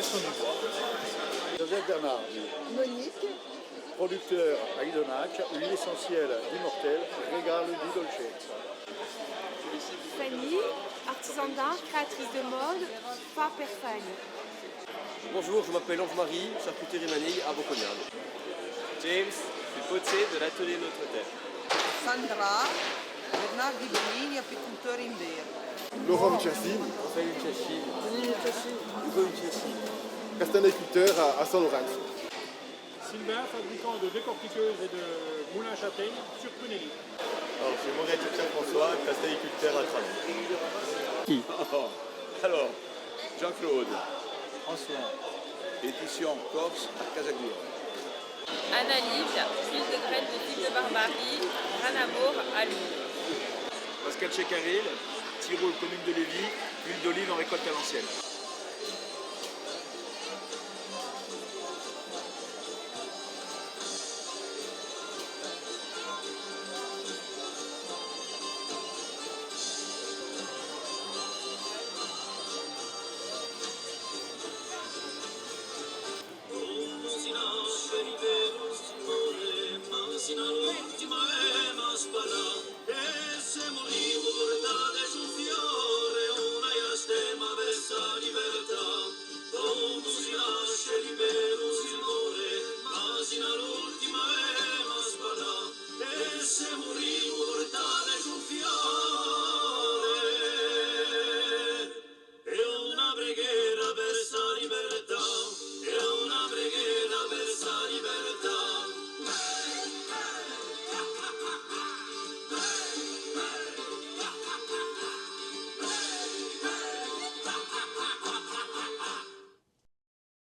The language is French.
impressionnant. Joseph Bernard, Monique, producteur à Isonac, l'huile essentielle d'Immortel, régale du dolcezza. Fanny, artisan d'art, créatrice de mode, pas Perfine. Bonjour, je m'appelle Ange-Marie, charcuterie Manille à Bocognane. James, je suis potier de l'atelier Notre-Terre. Sandra, Bernard Ghibellini, apicultore in vero. Laurent Luchassi, Raphaël Luchassi. Hugo Luchassi. castaniculteur à San-Lorenzo. Sylvain, fabricant de décortiqueuses et de moulins à châtaigne sur Prunelli. Alors, je suis Maurice Pierre-François, castaniculteur à Tralon. Qui? Alors, Jean-Claude, François, édition Corse à Casagouir. Anna-Lise, huile de graines de type de barbarie, Ranamour à Lyon. Pascal Checaril, Tyrol, commune de Lévis, huile d'olive en récolte à l'ancienne. Sino l'ultima è ma spara